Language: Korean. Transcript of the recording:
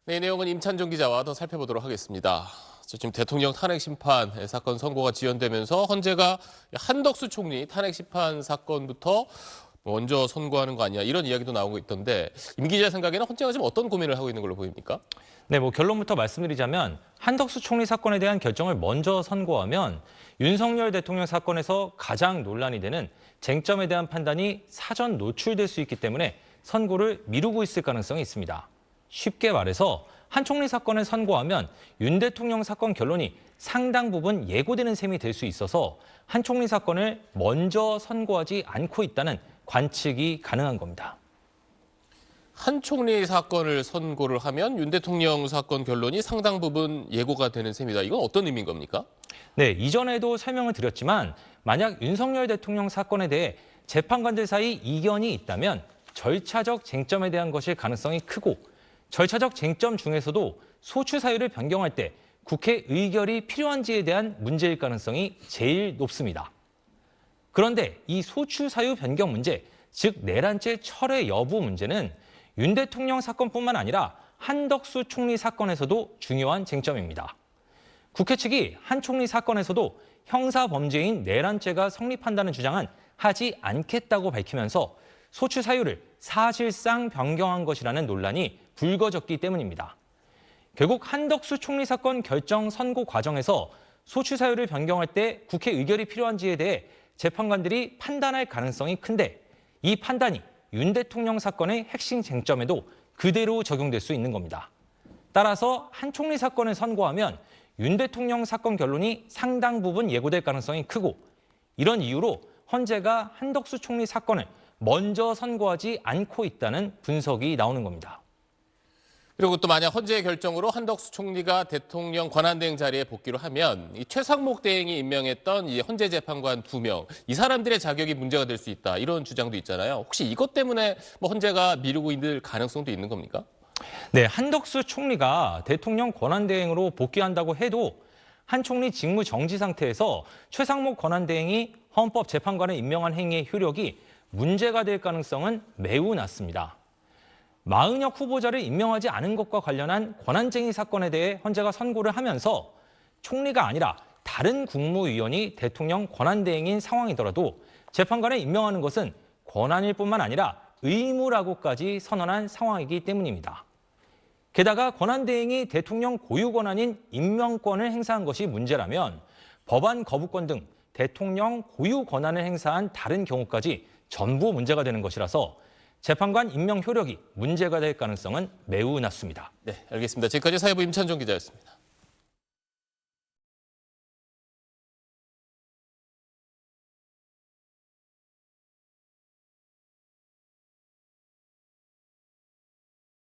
네, 이 내용은 임찬종 기자와 더 살펴보도록 하겠습니다. 지금 대통령 탄핵 심판 사건 선고가 지연되면서 헌재가 한덕수 총리 탄핵 심판 사건부터 먼저 선고하는 거 아니야 이런 이야기도 나오고 있던데 임 기자 생각에는 헌재가 지금 어떤 고민을 하고 있는 걸로 보입니까? 네, 결론부터 말씀드리자면 한덕수 총리 사건에 대한 결정을 먼저 선고하면 윤석열 대통령 사건에서 가장 논란이 되는 쟁점에 대한 판단이 사전 노출될 수 있기 때문에 선고를 미루고 있을 가능성이 있습니다. 쉽게 말해서 한 총리 사건을 선고하면 윤 대통령 사건 결론이 상당 부분 예고되는 셈이 될 수 있어서 한 총리 사건을 먼저 선고하지 않고 있다는 관측이 가능한 겁니다. 한 총리 사건을 선고를 하면 윤 대통령 사건 결론이 상당 부분 예고가 되는 셈이다. 이건 어떤 의미인 겁니까? 네, 이전에도 설명을 드렸지만 만약 윤석열 대통령 사건에 대해 재판관들 사이 이견이 있다면 절차적 쟁점에 대한 것일 가능성이 크고 절차적 쟁점 중에서도 소추 사유를 변경할 때 국회 의결이 필요한지에 대한 문제일 가능성이 제일 높습니다. 그런데 이 소추 사유 변경 문제, 즉 내란죄 철회 여부 문제는 윤 대통령 사건뿐만 아니라 한덕수 총리 사건에서도 중요한 쟁점입니다. 국회 측이 한 총리 사건에서도 형사 범죄인 내란죄가 성립한다는 주장은 하지 않겠다고 밝히면서 소추 사유를 사실상 변경한 것이라는 논란이 불거졌기 때문입니다. 결국 한덕수 총리 사건 결정 선고 과정에서 소추 사유를 변경할 때 국회 의결이 필요한지에 대해 재판관들이 판단할 가능성이 큰데 이 판단이 윤 대통령 사건의 핵심 쟁점에도 그대로 적용될 수 있는 겁니다. 따라서 한 총리 사건을 선고하면 윤 대통령 사건 결론이 상당 부분 예고될 가능성이 크고 이런 이유로 헌재가 한덕수 총리 사건을 먼저 선고하지 않고 있다는 분석이 나오는 겁니다. 그리고 또 만약 헌재의 결정으로 한덕수 총리가 대통령 권한대행 자리에 복귀를 하면 이 최상목 대행이 임명했던 이 헌재 재판관 2명, 이 사람들의 자격이 문제가 될 수 있다 이런 주장도 있잖아요. 혹시 이것 때문에 헌재가 미루고 있는 가능성도 있는 겁니까? 네, 한덕수 총리가 대통령 권한대행으로 복귀한다고 해도 한 총리 직무 정지 상태에서 최상목 권한대행이 헌법재판관을 임명한 행위의 효력이 문제가 될 가능성은 매우 낮습니다. 마은혁 후보자를 임명하지 않은 것과 관련한 권한쟁의 사건에 대해 헌재가 선고를 하면서 총리가 아니라 다른 국무위원이 대통령 권한대행인 상황이더라도 재판관을 임명하는 것은 권한일 뿐만 아니라 의무라고까지 선언한 상황이기 때문입니다. 게다가 권한대행이 대통령 고유 권한인 임명권을 행사한 것이 문제라면 법안 거부권 등 대통령 고유 권한을 행사한 다른 경우까지 전부 문제가 되는 것이라서 재판관 임명 효력이 문제가 될 가능성은 매우 낮습니다. 네, 알겠습니다. 지금까지 사회부 임찬종 기자였습니다.